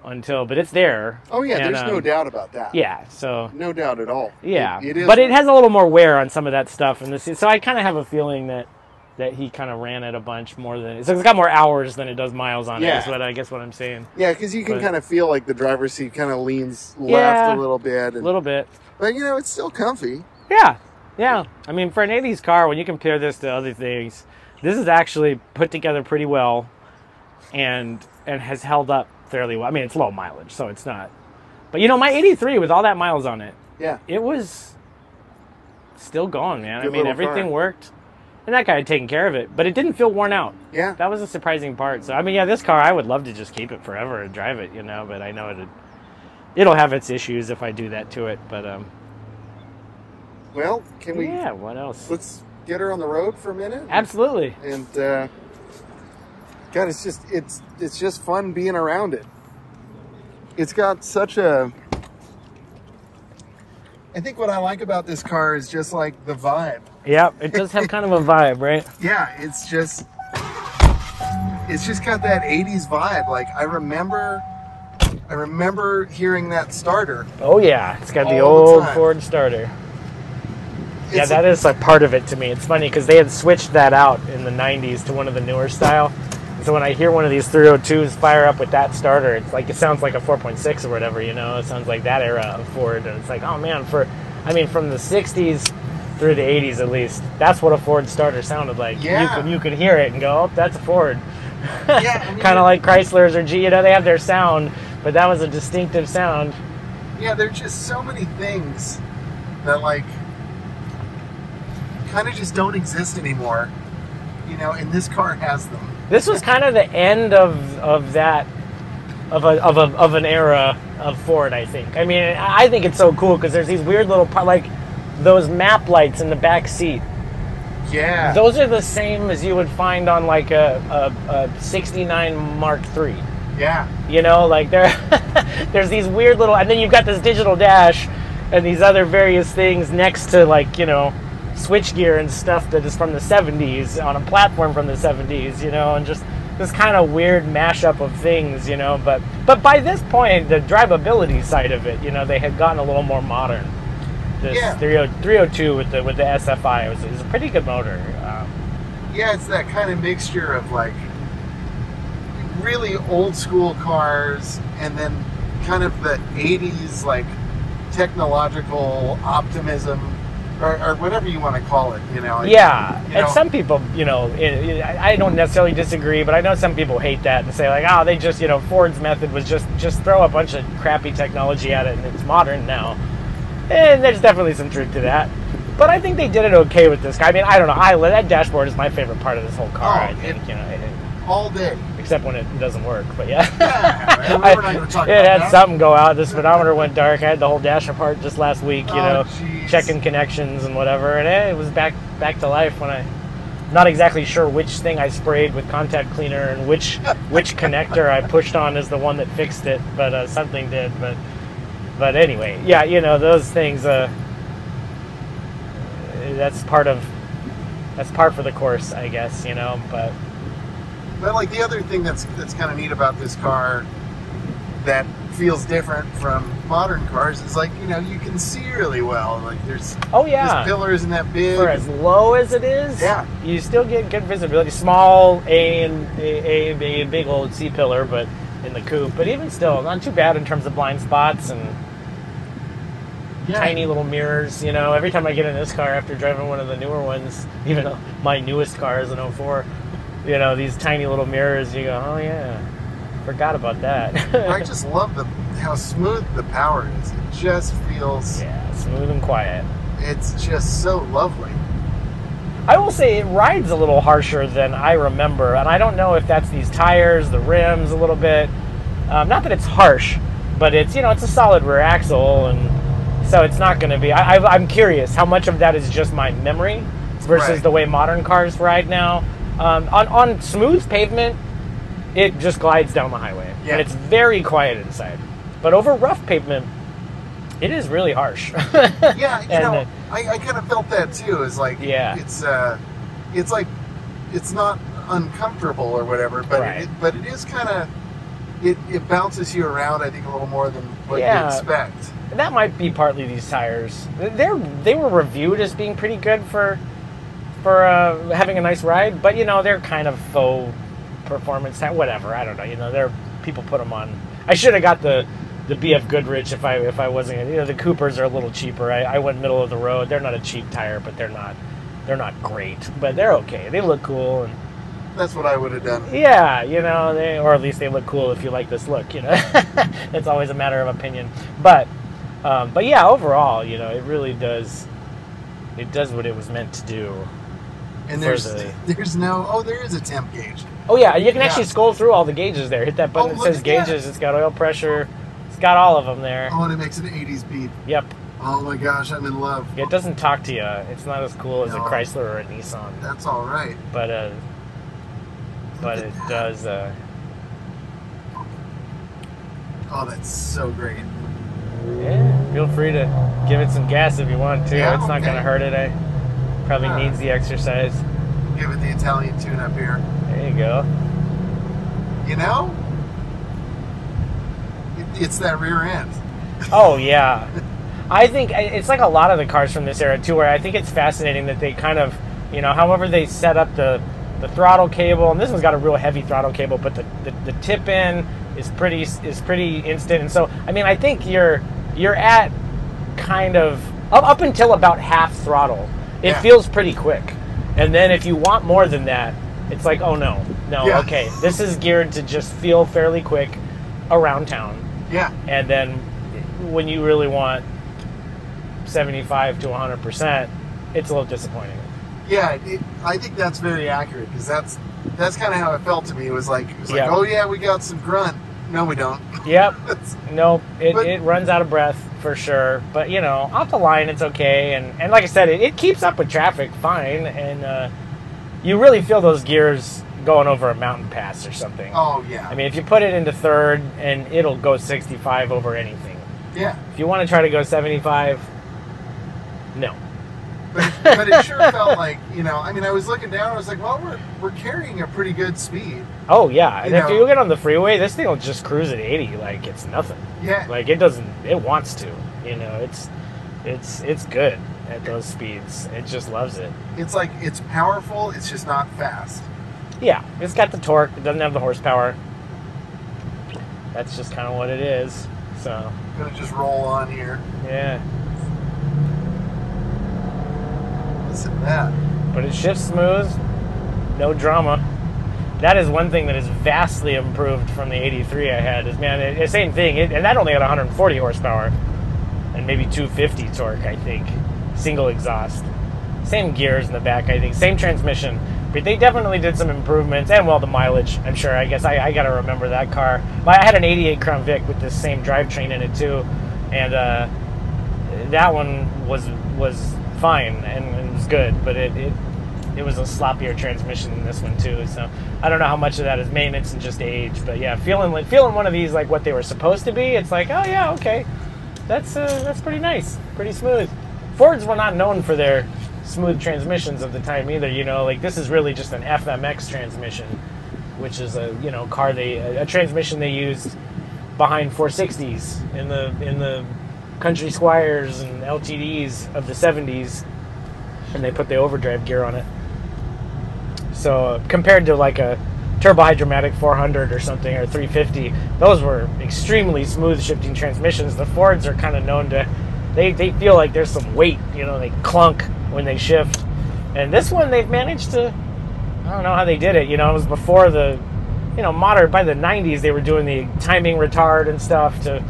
but it's there. Oh, yeah, and, there's no doubt about that. Yeah, so. No doubt at all. Yeah. It is. But it has a little more wear on some of that stuff. So I kind of have a feeling that he kind of ran it a bunch more than, so it's got more hours than it does miles on it, is what I guess what I'm saying. Yeah, because you can kind of feel like the driver's seat kind of leans left a little bit. A little bit. But, you know, it's still comfy. Yeah, yeah. I mean, for an 80s car, when you compare this to other things, this is actually put together pretty well and has held up fairly well. I mean, it's low mileage, so it's not. But, you know, my 83 with all that miles on it, it was still going, man. I mean, everything worked. And that guy had taken care of it, but it didn't feel worn out. Yeah. That was a surprising part. So, I mean, yeah, this car, I would love to just keep it forever and drive it, you know, but I know it'll have its issues if I do that to it, but... Well, can we... Yeah, what else? Let's get her on the road for a minute. Absolutely. And God, it's just fun being around it. It's got such a, I think what I like about this car is just like the vibe. Yeah, it does have kind of a vibe, right? Yeah, it's just got that 80s vibe. Like I remember hearing that starter. Oh yeah, it's got the old Ford starter. Yeah, that is like part of it to me. It's funny because they had switched that out in the 90s to one of the newer style. And so when I hear one of these 302s fire up with that starter, it's like, it sounds like a 4.6 or whatever, you know? It sounds like that era of Ford. And it's like, oh man, from the 60s through the 80s at least, that's what a Ford starter sounded like. Yeah. You could hear it and go, oh, that's a Ford. Yeah. I mean, kind of like Chryslers or G, you know, they have their sound, but that was a distinctive sound. Yeah, there's just so many things that like kind of just don't exist anymore, you know, and this car has them. This was kind of the end of that of an era of Ford, I think. I mean, I think it's so cool because there's these weird little like those map lights in the back seat. Yeah, those are the same as you would find on like a 69 Mark III. Yeah, you know, like there's these weird little, and then you've got this digital dash and these other various things next to, like, you know, switchgear and stuff that is from the 70s on a platform from the 70s, you know, and just this kind of weird mashup of things, you know. But by this point, the drivability side of it, you know, they had gotten a little more modern. This 302 with the SFI was a pretty good motor. Yeah, it's that kind of mixture of like really old school cars and then kind of the 80s like technological optimism or whatever you want to call it, you know. Yeah, you and know, some people, you know, I don't necessarily disagree, but I know some people hate that and say like, oh, they just, you know, Ford's method was just throw a bunch of crappy technology at it and it's modern now. And there's definitely some truth to that. But I think they did it okay with this guy. I mean, I don't know. That dashboard is my favorite part of this whole car, I think, you know. All day. Except when it doesn't work, but yeah. We're not going to talk about it had that. something go out. The speedometer went dark. I had the whole dash apart just last week, you know, geez. checking connections and whatever. And it was back to life when I'm not exactly sure which thing I sprayed with contact cleaner and which connector I pushed on is the one that fixed it, but something did. But anyway, yeah, you know, those things, that's par for the course, I guess, you know, But like the other thing that's kind of neat about this car that feels different from modern cars is like, you know, you can see really well. Like there's this pillar isn't that big. For as low as it is, yeah, you still get good visibility. Small a big old C pillar, but in the coupe. But even still, not too bad in terms of blind spots and tiny little mirrors. You know, every time I get in this car after driving one of the newer ones, even though my newest car is an 04. You know, these tiny little mirrors, you go, oh yeah, forgot about that. I just love how smooth the power is. It just feels... Yeah, smooth and quiet. It's just so lovely. I will say it rides a little harsher than I remember, and I don't know if that's these tires, the rims a little bit. Not that it's harsh, but it's, you know, it's a solid rear axle, and so it's not going to be... I'm curious how much of that is just my memory versus the way modern cars ride now. On smooth pavement, it just glides down the highway. Yeah. And it's very quiet inside. But over rough pavement, it is really harsh. Yeah, you know, I kind of felt that too. It's like, it's like, it's not uncomfortable or whatever, but it is kind of, it bounces you around, I think, a little more than what you expect. And that might be partly these tires. They were reviewed as being pretty good for having a nice ride, but you know, they're kind of faux performance, whatever, I don't know, you know, people put them on. I should have got the BF Goodrich if I wasn't, you know, the Coopers are a little cheaper. I went middle of the road. They're not a cheap tire, but they're not great, but they're okay. They look cool, and that's what I would have done. Yeah, you know, or at least they look cool if you like this look, you know. It's always a matter of opinion, but yeah, overall, you know, it really does. It does what it was meant to do. And there is a temp gauge. Oh yeah, you can actually scroll through all the gauges there. Hit that button that says gauges. It's got oil pressure. It's got all of them there. Oh, and it makes an 80s beep. Yep. Oh my gosh, I'm in love. Yeah, it doesn't talk to you. It's not as cool as a Chrysler or a Nissan. That's all right. But it does. Oh, that's so great. Yeah, feel free to give it some gas if you want to. Yeah, it's not going to hurt it. Probably needs the exercise. Give it the Italian tune-up here. There you go. You know, it's that rear end. Oh, yeah. I think it's like a lot of the cars from this era, too, where I think it's fascinating that they kind of, you know, however they set up the throttle cable, and this one's got a real heavy throttle cable, but the tip-in is pretty instant. And so, I mean, I think you're at kind of, up until about half throttle, it feels pretty quick. And then if you want more than that, it's like, oh no, okay, this is geared to just feel fairly quick around town. Yeah. And then when you really want 75 to 100%, it's a little disappointing. Yeah, I think that's very accurate, because that's kind of how it felt to me. It was like, oh yeah, we got some grunt. No, we don't. Yep. No, it runs out of breath for sure. But, you know, off the line, it's okay. And like I said, it keeps up with traffic fine. And you really feel those gears going over a mountain pass or something. Oh, yeah. I mean, if you put it into third, and it'll go 65 over anything. Yeah. If you want to try to go 75, no. but it sure felt like, you know, I mean, I was looking down, I was like, well, we're carrying a pretty good speed. Oh yeah, and You if know. you get on the freeway, this thing will just cruise at 80 like it's nothing. Yeah. Like it wants to. You know, it's good at those speeds. It just loves it. It's like, it's powerful, it's just not fast. Yeah, it's got the torque. It doesn't have the horsepower. That's just kind of what it is. So I'm gonna just roll on here. yeah, Listen to that. but it shifts smooth, no drama. That is one thing that is vastly improved from the 83 I had. Is same thing, and that only had 140 horsepower and maybe 250 torque. I think single exhaust, same gears in the back. I think same transmission. But they definitely did some improvements, and well, the mileage, I'm sure. I guess I got to remember that car. But I had an 88 Crown Vic with this same drivetrain in it too, and that one was fine and it was good, but it was a sloppier transmission than this one too. So I don't know how much of that is maintenance and just age, but yeah, feeling one of these like what they were supposed to be. It's like, oh yeah, okay, that's pretty nice, pretty smooth. Fords were not known for their smooth transmissions of the time either, you know, like this is really just an FMX transmission, which is a transmission they used behind 460s in the Country Squires and LTDs of the 70s, and they put the overdrive gear on it. So compared to like a turbo hydromatic 400 or something, or 350, those were extremely smooth shifting transmissions. The Fords are kind of known to, they feel like there's some weight, you know, they clunk when they shift. And this one, they've managed to, I don't know how they did it. You know, it was before the, you know, by the 90s, they were doing the timing retard and stuff to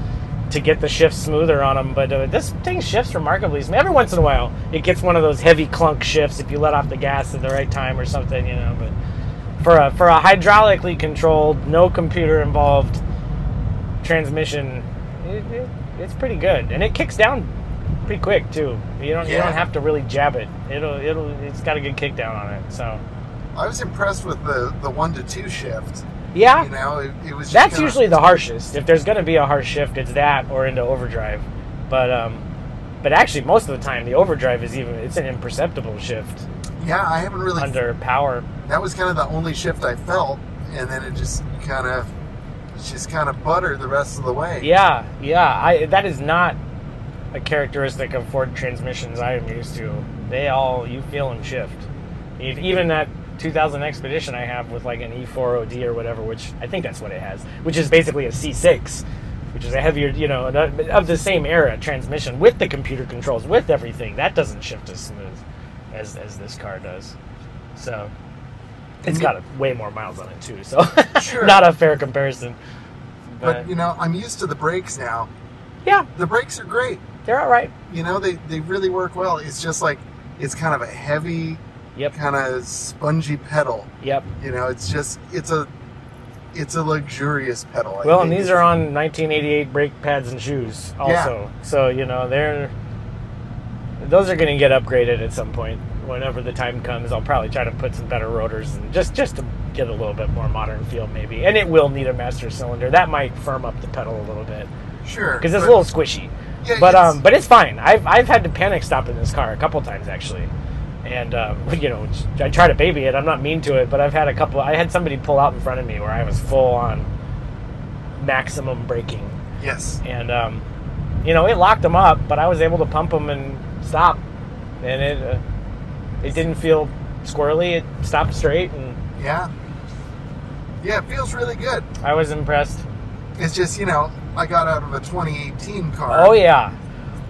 get the shifts smoother on them. But this thing shifts remarkably smooth. Every once in a while, it gets one of those heavy clunk shifts if you let off the gas at the right time or something, you know. But for a hydraulically controlled, no computer involved transmission, it's pretty good. And it kicks down pretty quick too. You don't have to really jab it. It's got a good kick down on it. So I was impressed with the 1 to 2 shift. Yeah, you know, it was. Just that's usually the harshest. If there's going to be a harsh shift, it's that or into overdrive. But actually, most of the time, the overdrive it's an imperceptible shift. Yeah, I haven't really under power. That was kind of the only shift I felt, and then it just kind of buttered the rest of the way. Yeah. That is not a characteristic of Ford transmissions I am used to. You feel them shift. Even that 2000 Expedition I have with like an E4OD or whatever, which I think that's what it has, which is basically a C6, which is a heavier, you know, of the same era transmission with the computer controls, with everything. That doesn't shift as smooth as this car does. So it's got way more miles on it too, so sure. Not a fair comparison. But you know, I'm used to the brakes now. Yeah. The brakes are great. They're all right. You know, they really work well. It's just like, it's kind of a heavy, kind of spongy pedal. Yep. You know, it's a luxurious pedal. Well, and these are on 1988 brake pads and shoes also. Yeah. So, you know, those are going to get upgraded at some point. Whenever the time comes, I'll probably try to put some better rotors and just to get a little bit more modern feel maybe. And it will need a master cylinder. That might firm up the pedal a little bit. Sure. Because it's a little squishy. Yeah, but it's fine. I've had to panic stop in this car a couple times actually. And you know, I try to baby it. I'm not mean to it, but I had somebody pull out in front of me where I was full on maximum braking. Yes. And you know, it locked them up, but I was able to pump them and stop, and it didn't feel squirrely. It stopped straight, and yeah, it feels really good. I was impressed. It's just, you know, I got out of a 2018 car. Oh yeah.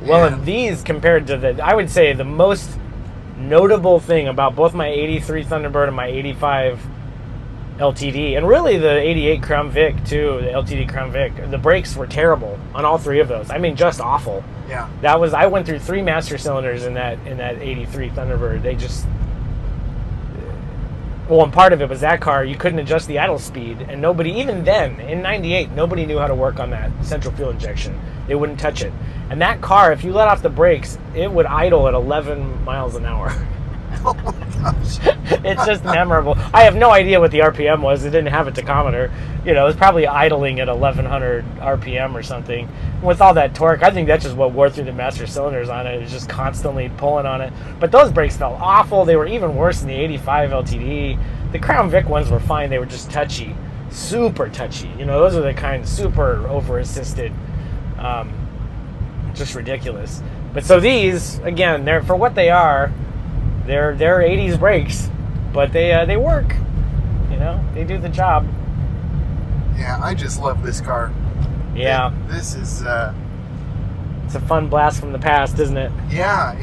Well, and these compared to I would say the most notable thing about both my 83 Thunderbird and my 85 LTD, and really the 88 Crown Vic too, the LTD Crown Vic, the brakes were terrible on all three of those. I mean, just awful. Yeah. I went through 3 master cylinders in that 83 Thunderbird. They just, well, and part of it was that car, you couldn't adjust the idle speed, and nobody, even then, in 98, nobody knew how to work on that central fuel injection. They wouldn't touch it. And that car, if you let off the brakes, it would idle at 11 miles an hour. It's just memorable. I have no idea what the RPM was. It didn't have a tachometer. You know, it was probably idling at 1100 RPM or something. With all that torque, I think that's just what wore through the master cylinders on it. It was just constantly pulling on it. But those brakes felt awful. They were even worse than the 85 LTD. The Crown Vic ones were fine. They were just touchy. Super touchy. You know, those are the kind super over-assisted. Just ridiculous. But so these, again, they're for what they are. They're 80s brakes, but they work. You know, they do the job. Yeah, I just love this car. Yeah, this is. It's a fun blast from the past, isn't it? Yeah,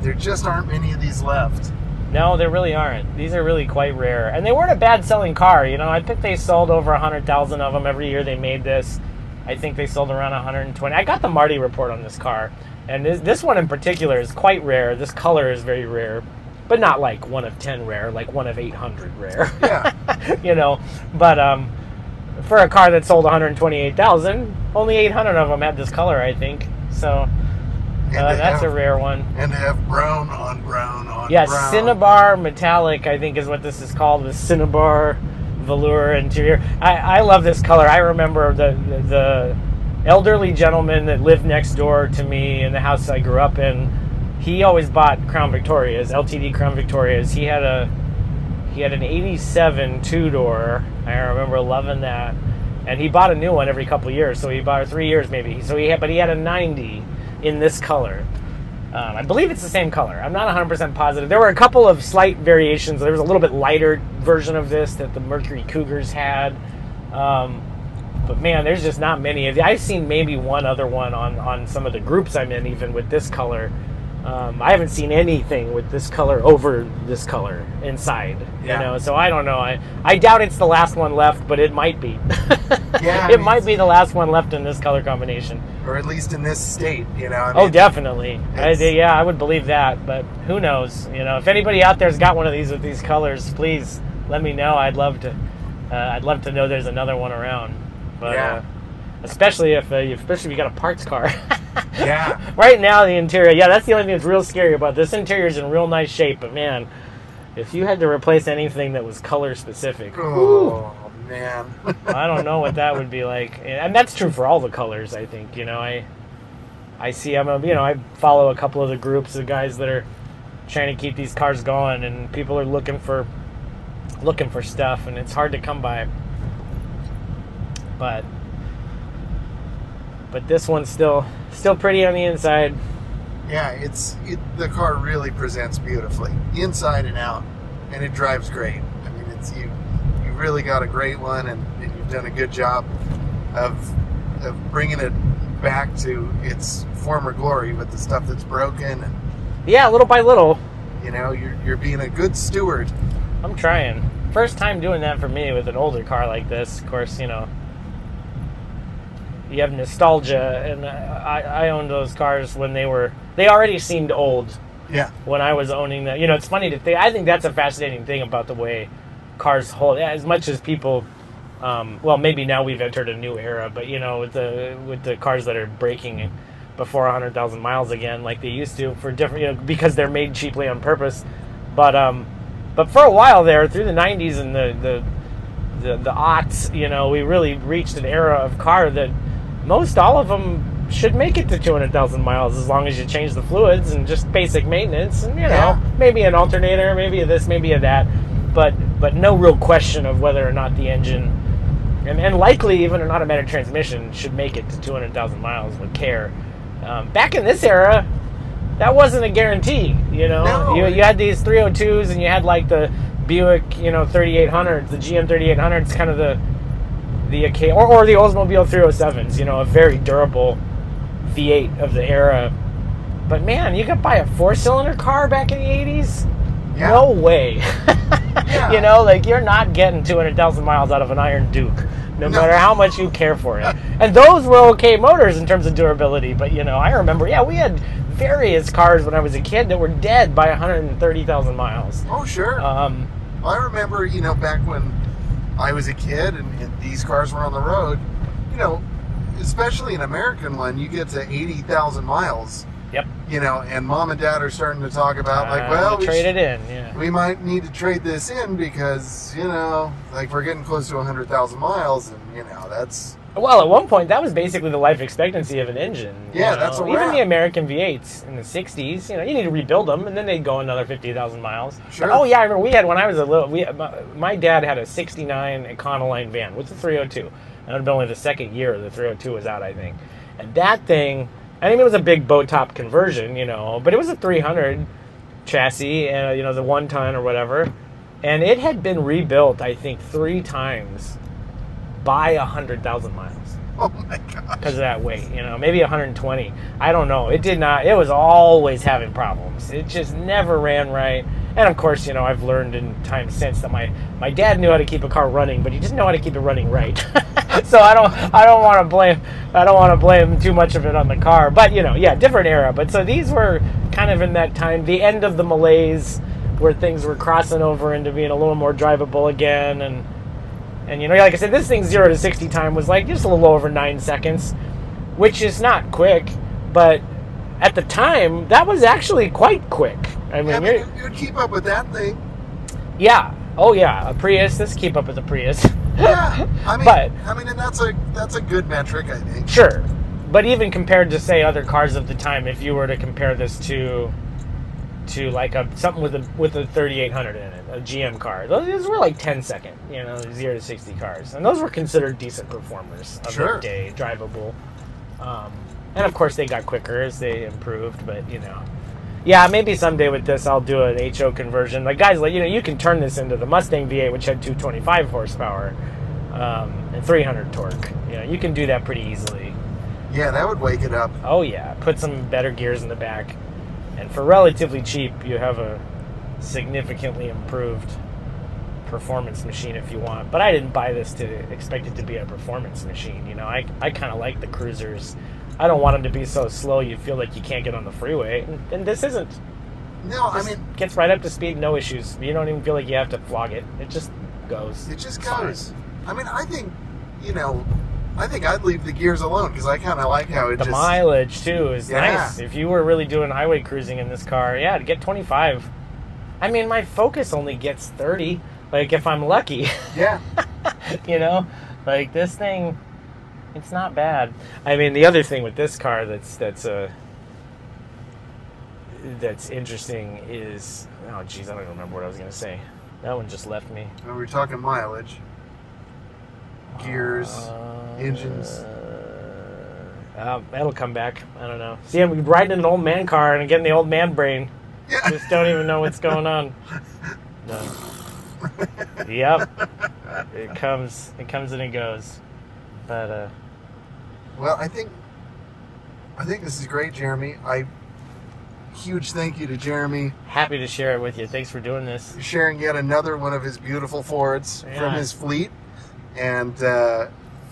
there just aren't many of these left. No, there really aren't. These are really quite rare, and they weren't a bad selling car. You know, I think they sold over 100,000 of them every year they made this. I think they sold around 120. I got the Marty report on this car, and this one in particular is quite rare. This color is very rare, but not like 1 of 10 rare, like 1 of 800 rare. Yeah. You know, but for a car that sold 128,000, only 800 of them had this color, I think. So that's a rare one. And to have brown on brown on brown. Yeah, Cinnebar metallic, I think is what this is called, the Cinnebar velour interior. I love this color. I remember the elderly gentleman that lived next door to me in the house I grew up in. He always bought Crown Victorias, LTD Crown Victorias. He had an 87 two-door. I remember loving that. And he bought a new one every couple of years. So he bought it 3 years maybe. But he had a 90 in this color. I believe it's the same color. I'm not 100% positive. There were a couple of slight variations. There was a little bit lighter version of this that the Mercury Cougars had. But man, there's just not many of these. I've seen maybe one other one on some of the groups I'm in, even with this color. I haven't seen anything with this color over this color inside. Yeah. You know, so I don't know. I doubt it's the last one left, but it might be. Yeah, it might be the last one left in this color combination. Or at least in this state, you know. Oh, definitely. I would believe that, but who knows? You know, if anybody out there's got one of these with these colors, please let me know. I'd love to know there's another one around. But yeah. especially if you got a parts car. Yeah. Right now, the interior. Yeah, that's the only thing that's real scary about this. Interior's in real nice shape, but man, if you had to replace anything that was color specific, oh man, I don't know what that would be like. And that's true for all the colors, I think. You know, I see. I follow a couple of the groups of guys that are trying to keep these cars going, and people are looking for stuff, and it's hard to come by. But this one's still pretty on the inside. Yeah, the car really presents beautifully, inside and out, and it drives great. I mean, you really got a great one, and you've done a good job of bringing it back to its former glory with the stuff that's broken. And yeah, little by little. You know, you're being a good steward. I'm trying. First time doing that for me with an older car like this. Of course, you know, you have nostalgia, and I owned those cars when they already seemed old. Yeah. When I was owning them. You know, it's funny to think. I think that's a fascinating thing about the way cars hold. As much as people, well, maybe now we've entered a new era, but you know, with the cars that are breaking before 100,000 miles again, like they used to, for different, you know, because they're made cheaply on purpose. But for a while there, through the 90s and the aughts, you know, we really reached an era of car that most all of them should make it to 200,000 miles as long as you change the fluids and just basic maintenance, and you know, maybe an alternator, maybe a this, maybe a that, but no real question of whether or not the engine and likely even an automatic transmission should make it to 200,000 miles with care. Back in this era, that wasn't a guarantee. You know, no. You had these 302s, and you had like the Buick, you know, 3800s, the GM 3800s, kind of the or the Oldsmobile 307s, you know, a very durable V8 of the era. But man, you could buy a 4-cylinder car back in the 80s? Yeah. No way. Yeah. You know, like, you're not getting 200,000 miles out of an Iron Duke, no matter how much you care for it. And those were okay motors in terms of durability, but, you know, I remember, we had various cars when I was a kid that were dead by 130,000 miles. Oh, sure. I remember, you know, back when I was a kid and these cars were on the road, you know, especially an American one, you get to 80,000 miles. Yep. You know, and mom and dad are starting to talk about like, well, trade it in. Yeah. We might need to trade this in because, you know, like we're getting close to 100,000 miles, and you know that's. Well, at one point, that was basically the life expectancy of an engine. Yeah, you know? that's a Even wrap. the American V8s in the 60s, you know, you need to rebuild them, and then they'd go another 50,000 miles. Sure. But, oh, yeah, I remember we had, when I was a little, my dad had a 69 Econoline van with the 302. And it would have been only the second year the 302 was out, I think. And that thing, I mean, it was a big bow-top conversion, you know, but it was a 300 chassis, and, you know, the 1-ton or whatever. And it had been rebuilt, I think, 3 times by 100,000 miles. Oh my gosh. Because of that weight, you know, maybe 120. I don't know. It did not. It was always having problems. It just never ran right. And of course, you know, I've learned in time since that my dad knew how to keep a car running, but he didn't know how to keep it running right. So I don't want to blame too much of it on the car. But you know, yeah, different era. But so these were kind of in that time, the end of the malaise, where things were crossing over into being a little more drivable again. And you know, like I said, this thing's 0 to 60 time was like just a little over 9 seconds, which is not quick, but at the time that was actually quite quick. I mean, you'd keep up with that thing. Yeah. Oh yeah, a Prius. Let's keep up with a Prius. Yeah. I mean, and that's a good metric, I think. Sure, but even compared to say other cars of the time, if you were to compare this to like something with a 3800 in it, a GM car, those were like 10-second, you know, 0 to 60 cars, and those were considered decent performers of Sure. their day, drivable. And of course they got quicker as they improved, but you know, yeah, maybe someday with this I'll do an HO conversion. Like guys, like you know, you can turn this into the Mustang V8, which had 225 horsepower and 300 torque. You know, you can do that pretty easily. Yeah, that would wake it up. Oh yeah, put some better gears in the back. And for relatively cheap, you have a significantly improved performance machine if you want. But I didn't buy this to expect it to be a performance machine. You know, I kind of like the cruisers. I don't want them to be so slow you feel like you can't get on the freeway. And this isn't. No, I mean, gets right up to speed, no issues. You don't even feel like you have to flog it. It just goes. it just It's goes. fine. I mean, I think, you know, I'd leave the gears alone because I kind of like how it The just. mileage too is Yeah. nice. If you were really doing highway cruising in this car, yeah, to get 25. I mean, my Focus only gets 30. Like if I'm lucky, Yeah. you know, like this thing, it's not bad. I mean, the other thing with this car that's interesting is, oh geez, I don't even remember what I was gonna say. That one just left me. Well, we're talking mileage, gears, engines. That'll come back. I don't know. See, I'm riding in an old man car and getting the old man brain. Yeah. Just don't even know what's going on. No. Yep. It comes and it goes. But Well, I think this is great, Jeremy. Huge thank you to Jeremy happy to share it with you. Thanks for doing this. for sharing yet another one of his beautiful Fords Yeah. from his fleet, and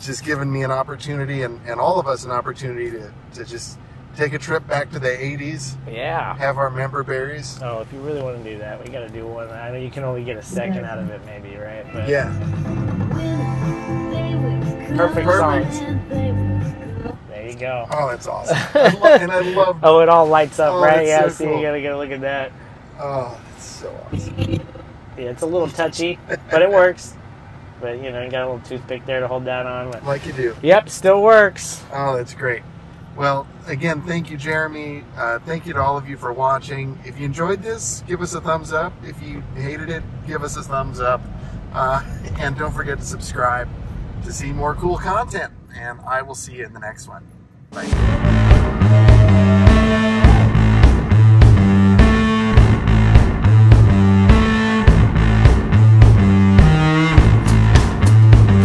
just giving me an opportunity and all of us an opportunity to just take a trip back to the 80s, Yeah. have our member berries. Oh, if you really want to do that, we got to do one. I know you can only get a second out of it, maybe, right? But Yeah. Perfect song. Perfect. There you go. Oh, that's awesome. I love. Oh, it all lights up, Oh, right? that's Yeah, so see, cool. you got to get a look at that. Oh, that's so awesome. Yeah, it's a little touchy, but it works. But, you know, you got a little toothpick there to hold that on. But, Like you do. yep, still works. Oh, that's great. Well, again, thank you, Jeremy. Thank you to all of you for watching. If you enjoyed this, give us a thumbs up. If you hated it, give us a thumbs up. And don't forget to subscribe to see more cool content. And I will see you in the next one. Bye.